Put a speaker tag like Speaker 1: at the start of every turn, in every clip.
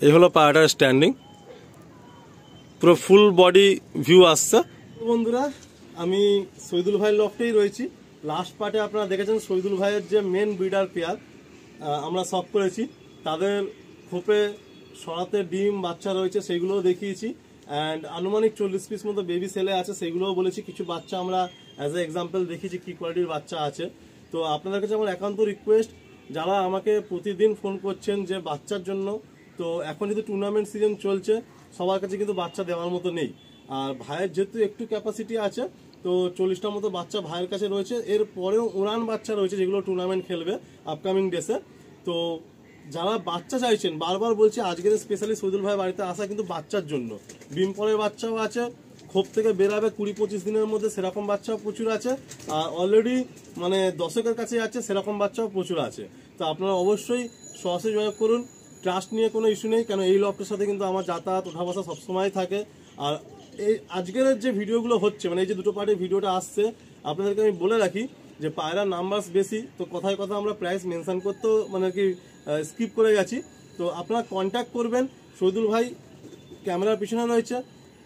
Speaker 1: এই হলো পায়রাটার স্ট্যান্ডিং, পুরো ফুল বডি ভিউ আসছে। বন্ধুরা, আমি শহীদুল ভাইয়ের লফটেই রয়েছি। লাস্ট পার্টে আপনারা দেখেছেন শহীদুল ভাইয়ের যে মেন ব্রিডার পেয়ার আমরা শখ করেছি, তাদের খোপে সরাতে ডিম বাচ্চা রয়েছে, সেগুলোও দেখিয়েছি। অ্যান্ড আনুমানিক 40 পিস মতো বেবি সেলে আছে, সেগুলোও বলেছি। কিছু বাচ্চা আমরা অ্যাজ এ এক্সাম্পল দেখিয়েছি কী কোয়ালিটির বাচ্চা আছে। তো আপনাদের কাছে আমার একান্ত রিকোয়েস্ট, যারা আমাকে প্রতিদিন ফোন করছেন যে বাচ্চার জন্য, তো এখন যেহেতু টুর্নামেন্ট সিজন চলছে, সবার কাছে কিন্তু বাচ্চা দেওয়ার মতো নেই। আর ভাইয়ের যেহেতু একটু ক্যাপাসিটি আছে, তো 40টার মতো বাচ্চা ভাইয়ের কাছে রয়েছে। এর পরেও উড়ান বাচ্চা রয়েছে যেগুলো টুর্নামেন্ট খেলবে আপকামিং ডেসে। তো যারা বাচ্চা চাইছেন, বারবার বলছি আজকের স্পেশালি শহীদুল ভাই বাড়িতে আসা কিন্তু বাচ্চার জন্য। ডিম পরের বাচ্চাও আছে, খোপ থেকে বেরাবে 20-25 দিনের মধ্যে, সেরকম বাচ্চাও প্রচুর আছে। আর অলরেডি মানে দশকের কাছে যাচ্ছে, সেরকম বাচ্চাও প্রচুর আছে। তো আপনারা অবশ্যই সরাসরি যোগাযোগ করুন। ট্রাস্ট নিয়ে কোনো ইস্যু নেই, কেন এই লফটের সাথে কিন্তু আমার যাতায়াত ওঠা বসা সবসময় থাকে। আর এই আজকের যে ভিডিওগুলো হচ্ছে, মানে এই যে দুটো পার্টের ভিডিওটা আসছে, আপনাদেরকে আমি বলে রাখি যে পায়রা নাম্বারস বেশি, তো কথায় কথা আমরা প্রাইস মেনশন করতেও মানে কি স্কিপ করে গেছি। তো আপনারা কন্ট্যাক্ট করবেন। শহীদুল ভাই ক্যামেরার পিছনে রয়েছে,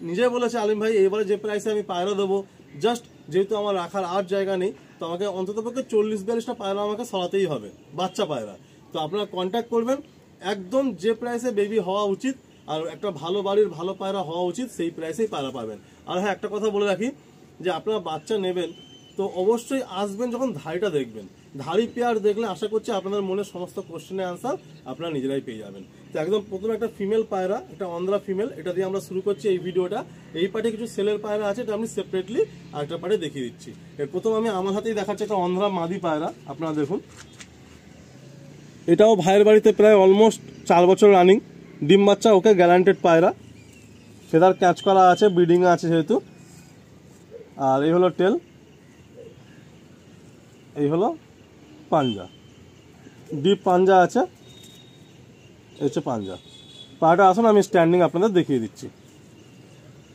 Speaker 1: নিজে বলেছে আলিম ভাই এইবারে যে প্রাইসে আমি পায়রা দেবো, জাস্ট যেহেতু আমার রাখার আর জায়গা নেই, তো আমাকে অন্ততপক্ষে 40-42টা পায়রা আমাকে সরাতেই হবে, বাচ্চা পায়রা। তো আপনারা কন্ট্যাক্ট করবেন, একদম যে প্রাইসে বেবি হওয়া উচিত আর একটা ভালো বাড়ির ভালো পায়রা হওয়া উচিত, সেই প্রাইসেই পায়রা পাবেন। আর হ্যাঁ, একটা কথা বলে রাখি যে আপনারা বাচ্চা নেবেন তো অবশ্যই আসবেন যখন ধাড়িটা দেখবেন। ধাড়ি পেয়ার দেখলে আশা করছি আপনাদের মনের সমস্ত কোশ্চেনের আনসার আপনারা নিজেরাই পেয়ে যাবেন। তো একদম প্রথমে একটা ফিমেল পায়রা, একটা অন্ধ্রা ফিমেল, এটা দিয়ে আমরা শুরু করছি এই ভিডিওটা। এই পার্টে কিছু সেলের পায়রা আছে, এটা আমি সেপারেটলি আরেকটা পার্টে দেখিয়ে দিচ্ছি। এর প্রথম আমি আমার হাতেই দেখাচ্ছি একটা অন্ধ্রা মাদি পায়রা, আপনারা দেখুন। এটাও ভাইয়ের বাড়িতে প্রায় অলমোস্ট 4 বছর রানিং, ডিম বাচ্চা ওকে গ্যারান্টেড পায়রা, ফেদার ক্যাচ করা আছে, ব্রিডিং আছে যেহেতু। আর এই হলো টেল, এই হলো পাঞ্জা, ডিপ পাঞ্জা আছে, এই হচ্ছে পাঞ্জা। পায়রাটা আসুন আমি স্ট্যান্ডিং আপনাদের দেখিয়ে দিচ্ছি।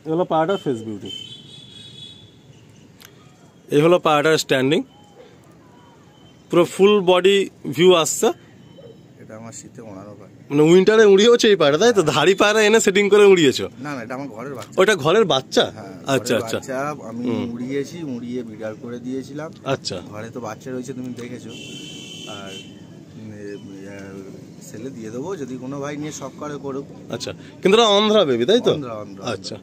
Speaker 1: এই হলো পায়রাটার ফেস বিউটি, এই হলো পায়রাটার স্ট্যান্ডিং, পুরো ফুল বডি ভিউ আসছে।
Speaker 2: এটা আমার শীতে ওড়ানো পায়রা,
Speaker 1: মানে উইন্টারে উড়িয়েছে এই পায়রা, তাই তো? ধাড়ি পায়রা এনে সেটিং করে উড়িয়েছো?
Speaker 2: না না, এটা আমার ঘরের বাচ্চা।
Speaker 1: ওটা ঘরের বাচ্চা?
Speaker 2: হ্যাঁ,
Speaker 1: আচ্ছা আচ্ছা,
Speaker 2: আমি উড়িয়েছি, উড়িয়ে বিডার করে দিয়েছিলাম।
Speaker 1: আচ্ছা,
Speaker 2: ঘরে তো বাচ্চা রয়েছে, তুমি দেখেছো। আর সেলে দিয়ে দেবো যদি কোনো ভাই নিয়ে শখ করে করুক।
Speaker 1: আচ্ছা, কিন্তু ওটা অন্ধ্রা বেবি তাই তো? আচ্ছা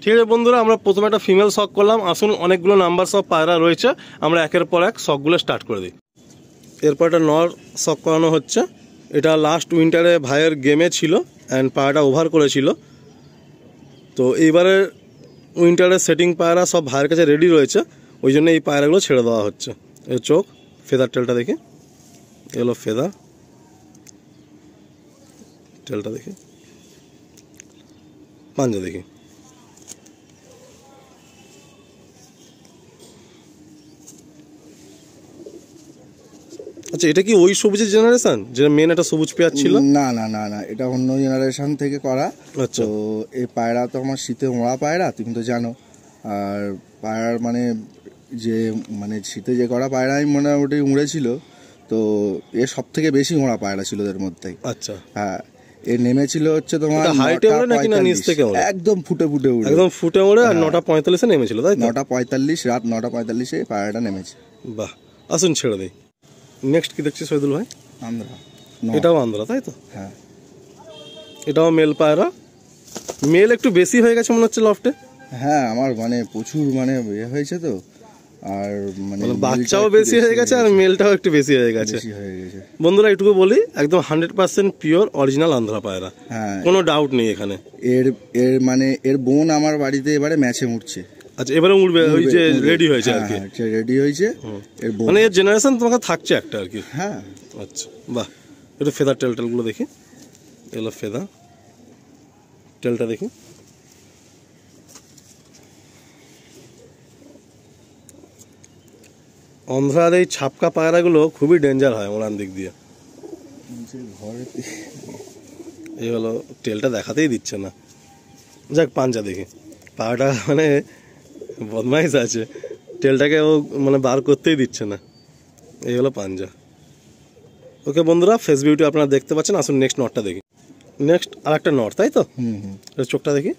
Speaker 1: ঠিক আছে বন্ধুরা, আমরা প্রথমে একটা ফিমেল শখ করলাম। আসুন, অনেকগুলো নাম্বার সব পায়রা রয়েছে, আমরা একের পর এক শখগুলো স্টার্ট করে দিই। এরপর একটা নর শখ করানো হচ্ছে। এটা লাস্ট উইন্টারে ভাইয়ের গেমে ছিল অ্যান্ড পায়রাটা ওভার করেছিল। তো এইবারে উইন্টারের সেটিং পায়রা সব ভাইয়ের কাছে রেডি রয়েছে, ওই জন্য এই পায়রাগুলো ছেড়ে দেওয়া হচ্ছে। এর চোখ, ফেদার টেলটা দেখি, এগুলো ফেদার টেলটা দেখি, পাঞ্জা দেখি। আচ্ছা, এটা কি ওই সবুজের জেনারেশন যে মেন একটা সবুজ পেয়ার ছিল?
Speaker 2: না না না না, এটা অন্য জেনারেশন থেকে করা।
Speaker 1: আচ্ছা,
Speaker 2: তো এই পায়রা তো আমার শীতে ওড়া পায়রা, তুমি তো জানো। আর পায়রার মানে শীতে যে করা পায়রাই মোটামুটি উড়েছিল, তো এর সব থেকে বেশি ওড়া পায়রা ছিল এর মধ্যেই।
Speaker 1: আচ্ছা,
Speaker 2: হ্যাঁ, এর নেমেছিল হচ্ছে তোমার
Speaker 1: হাইটে ওড়ে নাকি না নিচ থেকে ওড়ে?
Speaker 2: একদম ফুটে ফুটে উড়ে,
Speaker 1: একদম ফুটে ওড়ে। আর 9:45 নেমেছিল তাই তো?
Speaker 2: 9:45, রাত 9:45 পায়রাটা নেমেছে।
Speaker 1: বাহ, আসুন ছেড়ে দেই। নেক্সট কি দেখছি শহীদুল ভাই?
Speaker 2: আন্ধ্রা,
Speaker 1: এটাও আন্ধ্রা তাই তো?
Speaker 2: হ্যাঁ,
Speaker 1: এটাও মেল পায়রা। মেল একটু বেশি হয়ে গেছে মনে হচ্ছে লফটে।
Speaker 2: হ্যাঁ, আমার মানে প্রচুর মানে ইয়ে হয়েছে তো, আর মানে
Speaker 1: বাচ্চাও বেশি হয়ে গেছে আর মেলটাও একটু বেশি হয়ে গেছে। বন্ধুরা এটুকু বলি, একদম 100% পিওর অরিজিনাল আন্ধ্রা পায়রা, কোনো ডাউট নেই এখানে।
Speaker 2: এর বোন আমার বাড়িতে এবারে ম্যাচে উঠছে।
Speaker 1: আচ্ছা, এবারে উঠবে, ওই যে রেডি হয়েছে আর কি?
Speaker 2: রেডি হয়েছে,
Speaker 1: মানে এর জেনারেশন তোমাকে থাকছে একটা আর কি।
Speaker 2: হ্যাঁ,
Speaker 1: আচ্ছা, বাহ। একটু ফেদার টেলগুলো দেখি, এগুলো ফেদার টেলটা দেখি। অন্ধ্রার এই ছাপকা পায়রাগুলো খুবই ডেঞ্জার হয় ওনার দিক দিয়ে। এই হলো টেলটা, দেখাতেই দিচ্ছে না। যাক, পাঞ্জা দেখি। পায়রাটা মানে বদমাইশ আছে, টেলটাকে ও মানে বার করতেই দিচ্ছে না। এই হলো পাঞ্জা। ওকে বন্ধুরা, ফেস বিউটি আপনারা দেখতে পাচ্ছেন। আসুন নেক্সট নটটা দেখি। নেক্সট আর একটা নর, তাই তো?
Speaker 2: হুম হুম।
Speaker 1: এর চোখটা দেখি,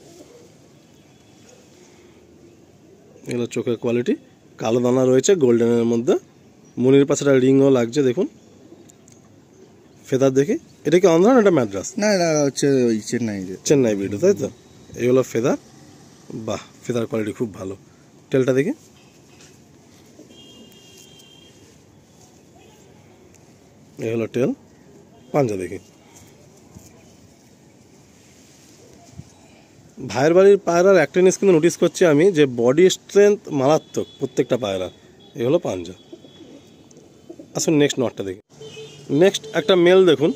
Speaker 1: এগুলো চোখের কোয়ালিটি, কালো দানা রয়েছে গোল্ডেনের মধ্যে, মনির পাশে একটা রিংও লাগছে দেখুন। ফেদার দেখি, এটা কি অন্ধ্রা না এটা ম্যাড্রাস?
Speaker 2: না এটা হচ্ছে ওই
Speaker 1: চেন্নাই ব্রিড, তাই তো? এই হলো ফেদার, বাহ ফেদার কোয়ালিটি খুব ভালো। টেলটা দেখি, এই হলো টেল। পাঞ্জা দেখি, ভাইয়ের বাড়ির পায়রার একটা জিনিস কিন্তু নোটিস করছি আমি, যে বডি স্ট্রেংথ মারাত্মক প্রত্যেকটা পায়রা। এই হলো পাঞ্জা। আসুন নেক্সট নটটা দেখি। নেক্সট একটা মেল দেখুন।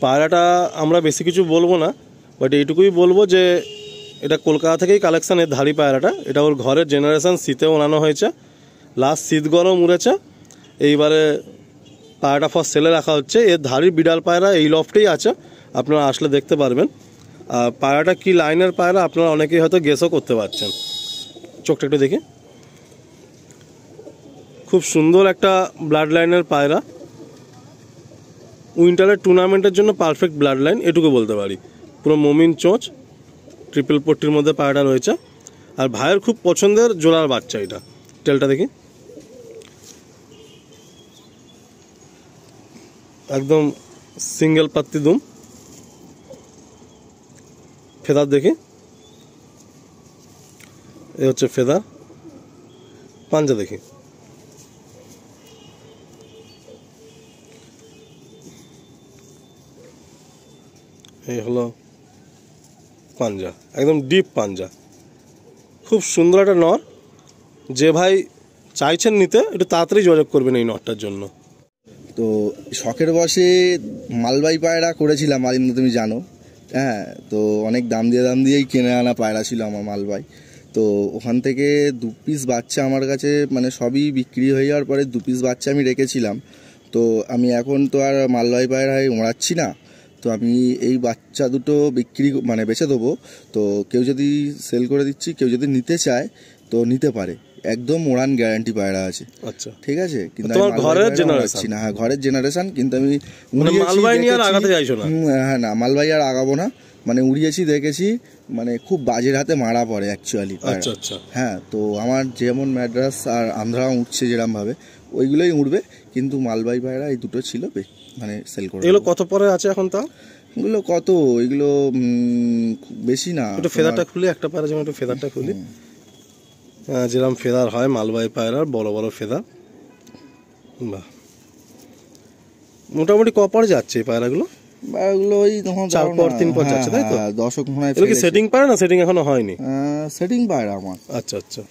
Speaker 1: পায়রাটা আমরা বেশি কিছু বলবো না, বাট এইটুকুই বলবো যে এটা কলকাতা থেকেই কালেকশান। এর ধাড়ি পায়রাটা, এটা ওর ঘরের জেনারেশান, শীতে ওনানো হয়েছে, লাস্ট শীত গরম উড়েছে, এইবারে পায়রাটা ফার্স্ট সেলে রাখা হচ্ছে। এর ধাড়ির বিড়াল পায়রা এই লফটেই আছে, আপনারা আসলে দেখতে পারবেন। আর পায়রাটা কি লাইনের পায়রা আপনারা অনেকেই হয়তো গেসও করতে পারছেন। চোখটা একটু দেখি, খুব সুন্দর একটা ব্লাড লাইনের পায়রা, উইন্টারের টুর্নামেন্টের জন্য পারফেক্ট ব্লাড লাইন, এটুকু বলতে পারি। পুরো মমিন চোঁচ, ট্রিপল পট্টির মধ্যে পায়রাটা রয়েছে, আর ভাইয়ের খুব পছন্দের জোড়ার বাচ্চা এটা। টেলটা দেখি, একদম সিঙ্গেল পাত্তি দুম। ফেদার দেখি, এই হচ্ছে ফেদার। পাঞ্জা দেখি, এই হলো পাঞ্জা, একদম ডিপ পাঞ্জা, খুব সুন্দর একটা নর। যে ভাই চাইছেন নিতে, একটু তাড়াতাড়ি যোগাযোগ করবেন এই নরটার জন্য।
Speaker 2: তো শখের বসে মালবাই পায়রা করেছিলাম আলিন্দা, তুমি জানো। হ্যাঁ, তো অনেক দাম দিয়েই কিনে আনা পায়রা ছিল আমার মালবাই। তো ওখান থেকে 2 পিস বাচ্চা আমার কাছে, মানে সবই বিক্রি হয়ে যাওয়ার পরে 2 পিস বাচ্চা আমি রেখেছিলাম। তো আমি এখন তো আর মালবাই পায়রায় ওড়াচ্ছি না, তো আমি এই বাচ্চা দুটো বেচে দেবো। তো কেউ যদি সেল করে দিচ্ছি, কেউ যদি নিতে চায় তো নিতে পারে, একদম ওড়ান গ্যারান্টি পায়রা আছে।
Speaker 1: আচ্ছা,
Speaker 2: ঠিক আছে, কিন্তু
Speaker 1: তোমার ঘরের জেনারেশন
Speaker 2: না? হ্যাঁ, ঘরের জেনারেশন, কিন্তু আমি
Speaker 1: মালবাই নিয়ে আর আগাতে চাইছো না?
Speaker 2: হ্যাঁ, না মালবাই আর আগাবো না, মানে উড়িয়েছি, দেখেছি, মানে খুব বাজের হাতে মারা পড়ে অ্যাকচুয়ালি।
Speaker 1: আচ্ছা আচ্ছা।
Speaker 2: হ্যাঁ, তো আমার যেমন ম্যাড্রাস আর আন্ধ্রা উঠছে যেরকম ভাবে, ওইগুলোই উঠবে, কিন্তু মালবাই পায়রা এই দুটো ছিল, মানে সেল করে।
Speaker 1: এগুলো কত পরে আছে এখন? তা
Speaker 2: এগুলো কত, এগুলো বেশি না।
Speaker 1: একটু ফেদারটা খুলে, একটা পায়রা যেমন একটু ফেদারটা খুলি, যেরকম ফেদার হয় মালবাই পায়রার, বড় বড় ফেদার। বাহ, মোটামুটি কপরে যাচ্ছে এই পায়রাগুলো?
Speaker 2: পায়রাগুলো ওই তখন
Speaker 1: 4 পর 3 পর যাচ্ছে, তাই তো?
Speaker 2: দশক মনে হয়।
Speaker 1: এগুলো কি সেটিং পায়রা না সেটিং এখনো হয়নি?
Speaker 2: সেটিং পায়রা আমার।
Speaker 1: আচ্ছা আচ্ছা,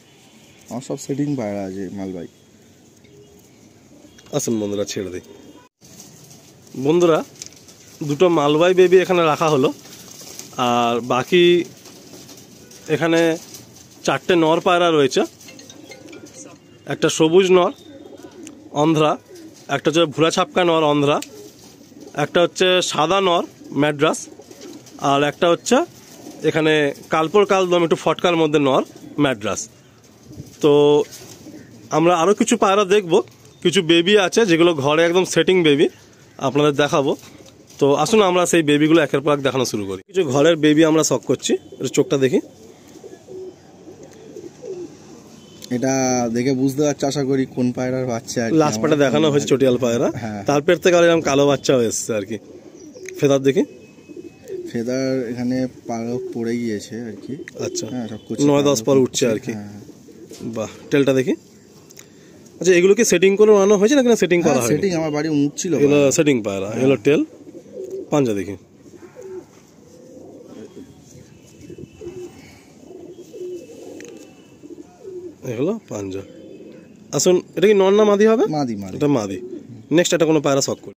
Speaker 2: আমার সব সেটিং পায়রা আছে মালবাই।
Speaker 1: আসুন বন্ধুরা ছেড়ে দিই। বন্ধুরা, দুটো মালবাই বেবি এখানে রাখা হলো, আর বাকি এখানে 4টে নর পায়রা রয়েছে। একটা সবুজ নর অন্ধ্রা, একটা হচ্ছে ভুরা ছাপকা নর অন্ধ্রা, একটা হচ্ছে সাদা নর ম্যাড্রাস, আর একটা হচ্ছে এখানে কালপর কালদম একটু ফটকার মধ্যে নর ম্যাড্রাস। তো আমরা আরও কিছু পায়রা দেখব, কিছু বেবি আছে যেগুলো ঘরে একদম সেটিং বেবি, আপনাদের দেখাবো। তো আসুন আমরা সেই বেবিগুলো একের পর এক দেখানো শুরু করি। কিছু ঘরের বেবি আমরা শখ করছি, চোখটা দেখি,
Speaker 2: এটা দেখে বুঝতে পারছি আশা করি কোন পায়রার বাচ্চা।
Speaker 1: লাস্ট পাটা দেখানো হয়েছে চটিয়াল পায়রা, তারপর থেকে আর এরকম কালো বাচ্চাও এসছে আর কি। ফেদার দেখি,
Speaker 2: ফেদার এখানে পালক পড়ে গিয়েছে আর কি।
Speaker 1: আচ্ছা, 9-10 পর উঠছে আর কি। বাহ, টেলটা দেখি। আচ্ছা, এগুলো কি সেটিং করে আনা হয়েছে নাকি না সেটিং করা হয়নি?
Speaker 2: সেটিং আমার বাড়ি উঠছিল,
Speaker 1: এগুলো সেটিং পায়রা। এগুলো টেল। পাঞ্জা দেখি, এগুলো পাঞ্জা। আসুন, এটা কি নর না মাদি হবে?
Speaker 2: মাদি।
Speaker 1: এটা মাদি। নেক্সট এটা কোনো পায়রা শখ করি।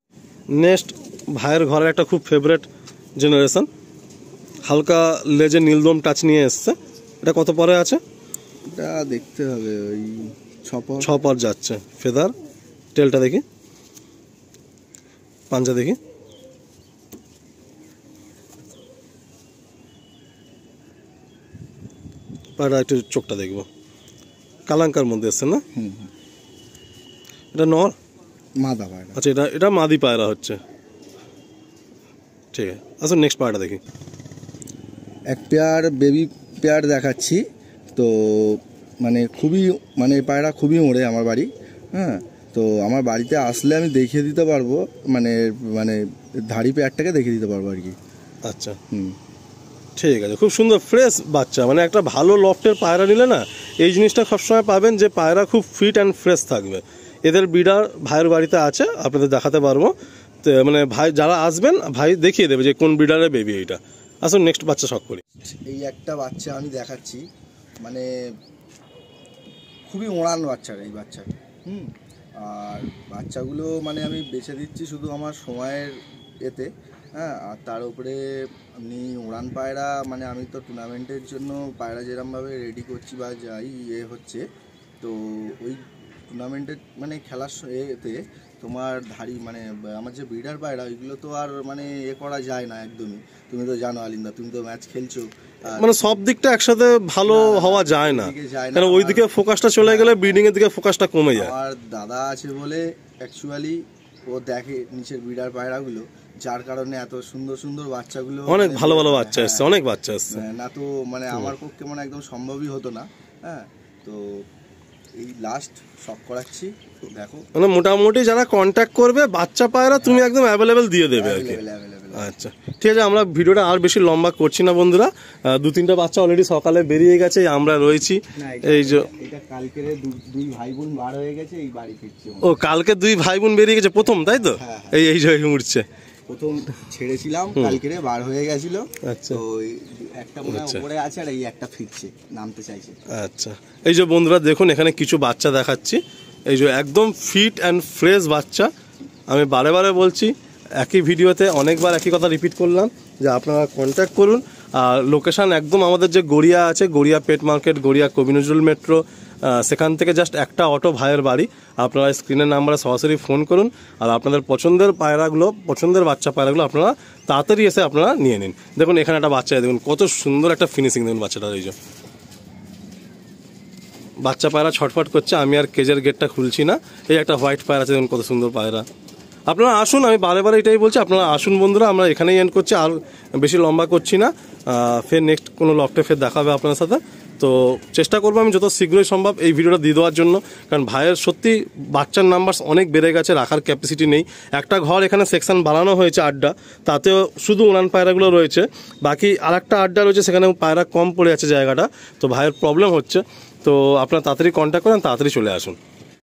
Speaker 1: নেক্সট ভাইয়ের ঘরের একটা খুব ফেভারেট জেনারেশন, হালকা লেজে নীলদম টাচ নিয়ে এসছে। এটা কত পরে আছে?
Speaker 2: এটা দেখতে হবে, ওই
Speaker 1: 6 পর যাচ্ছে। ফেদার। টেলটা দেখি, পাঞ্জা দেখি, পায়রা একটু চোখটা দেখবো, কালাঙ্কার মধ্যে এসছে না? এটা নর,
Speaker 2: মাদা পায়রা।
Speaker 1: আচ্ছা, এটা মাদি পায়রা হচ্ছে। ঠিক আছে, আসুন নেক্সট পায়রাটা দেখি।
Speaker 2: এক পেয়ার বেবি পেয়ার দেখাচ্ছি। তো মানে খুবই মানে পায়রা খুবই ওড়ে আমার বাড়ি। হ্যাঁ, তো আমার বাড়িতে আসলে আমি দেখিয়ে দিতে পারবো, মানে মানে ধাড়ি পেয়ারটাকে দেখিয়ে দিতে পারবো আর কি।
Speaker 1: আচ্ছা, ঠিক আছে, খুব সুন্দর ফ্রেশ বাচ্চা। মানে একটা ভালো লফটের পায়রা নিলে না এই জিনিসটা সবসময় পাবেন যে পায়রা খুব ফিট অ্যান্ড ফ্রেশ থাকবে। এদের ব্রিডার ভাইয়ের বাড়িতে আছে, আপনাদের দেখাতে পারবো। তো মানে ভাই যারা আসবেন ভাই দেখিয়ে দেবে যে কোন ব্রিডারের বেবি এইটা। আসুন নেক্সট বাচ্চা শখ করি।
Speaker 2: এই একটা বাচ্চা আমি দেখাচ্ছি, মানে খুবই ওড়ান বাচ্চার এই বাচ্চাটা। আর বাচ্চাগুলো মানে আমি বেছে দিচ্ছি শুধু আমার সময়ের এতে। হ্যাঁ, আর তার উপরে আপনি উড়ান পায়রা, মানে আমি তো টুর্নামেন্টের জন্য পায়রা যেরকমভাবে রেডি করছি বা যাই হচ্ছে, তো ওই টুর্নামেন্টের মানে খেলার এতে তোমার ধাড়ি মানে আমার যে ব্রিডার পায়রা ওইগুলো তো আর মানে করা যায় না একদমই। তুমি তো জানো আলিন্দা, তুমি তো ম্যাচ খেলছো,
Speaker 1: মানে সব দিকটা একসাথে ভালো হওয়া যায় না, কারণ ওই দিকে ফোকাসটা চলে গেলে ব্রিডিং এর দিকে ফোকাসটা কমে যায়।
Speaker 2: আমার দাদা আছে বলে অ্যাকচুয়ালি ও দেখে নিচের ব্রিডার পায়রাগুলো, যার কারণে এত সুন্দর সুন্দর বাচ্চাগুলো,
Speaker 1: অনেক ভালো ভালো বাচ্চা এসছে, অনেক বাচ্চা এসছে।
Speaker 2: না তো মানে আমার পক্ষে মানে একদম সম্ভবই হতো না। হ্যাঁ, তো এই লাস্ট শখ করাচ্ছি, দেখো
Speaker 1: মানে মোটামুটি যারা কন্ট্যাক্ট করবে বাচ্চা পায়রা তুমি একদম অ্যাভেলেবেল দিয়ে দেবে আর কি। আচ্ছা, ঠিক আছে, আমরা ভিডিওটা আর বেশি লম্বা করছি না বন্ধুরা। 2-3টা বাচ্চা অলরেডি সকালে বেরিয়ে গেছে, আমরা রয়েছি। এই যে
Speaker 2: এটা কালকে দুই ভাই বোন বার হয়ে গেছে, এই বাড়ি ফিরছে।
Speaker 1: ও কালকে 2 ভাই বোন বেরিয়ে গেছে প্রথম, তাই তো? এই যে উঠছে
Speaker 2: প্রথম ছেড়েছিলাম, কালকে বার হয়ে গেছিল।
Speaker 1: আচ্ছা,
Speaker 2: তো একটা মনে হয় উপরে আছে আর এই একটা ফিরছে, নামতে চাইছে।
Speaker 1: আচ্ছা, এই যে বন্ধুরা দেখুন এখানে কিছু বাচ্চা দেখাচ্ছি, এই যে একদম ফিট অ্যান্ড ফ্রেশ বাচ্চা। আমি বারে বারে বলছি, একই ভিডিওতে অনেকবার একই কথা রিপিট করলাম যে আপনারা কন্ট্যাক্ট করুন। আর লোকেশান একদম আমাদের যে গড়িয়া আছে, গড়িয়া পেট মার্কেট, গড়িয়া কবি নজরুল মেট্রো, সেখান থেকে জাস্ট একটা অটো ভাইয়ের বাড়ি। আপনারা স্ক্রিনের নাম্বারে সরাসরি ফোন করুন, আর আপনাদের পছন্দের পায়রাগুলো, পছন্দের বাচ্চা পায়রাগুলো আপনারা তাড়াতাড়ি এসে আপনারা নিয়ে নিন। দেখুন এখানে একটা বাচ্চা, দেখুন কত সুন্দর একটা ফিনিশিং, দেখুন বাচ্চাটার। এই যে বাচ্চা পায়রা ছটফট করছে, আমি আর কেজের গেটটা খুলছি না। এই একটা হোয়াইট পায়রা আছে, দেখুন কত সুন্দর পায়রা। আপনারা আসুন, আমি বারে বারে এটাই বলছি, আপনারা আসুন বন্ধুরা, আমরা এখানেই এন্ড করছি, আর বেশি লম্বা করছি না। ফের নেক্সট কোনো লকটে ফের দেখা হবে আপনার সাথে। তো চেষ্টা করবো আমি যত শীঘ্রই সম্ভব এই ভিডিওটা দিয়ে দেওয়ার জন্য, কারণ ভাইয়ের সত্যি বাচ্চার নাম্বার অনেক বেড়ে গেছে, রাখার ক্যাপাসিটি নেই। একটা ঘর এখানে সেকশন বানানো হয়েছে আড্ডা, তাতেও শুধু উড়ান পায়রাগুলো রয়েছে, বাকি আর একটা আড্ডা রয়েছে সেখানে পায়রা কম পড়ে আছে জায়গাটা, তো ভাইয়ের প্রবলেম হচ্ছে। তো আপনারা তাড়াতাড়ি কন্ট্যাক্ট করেন, তাড়াতাড়ি চলে আসুন।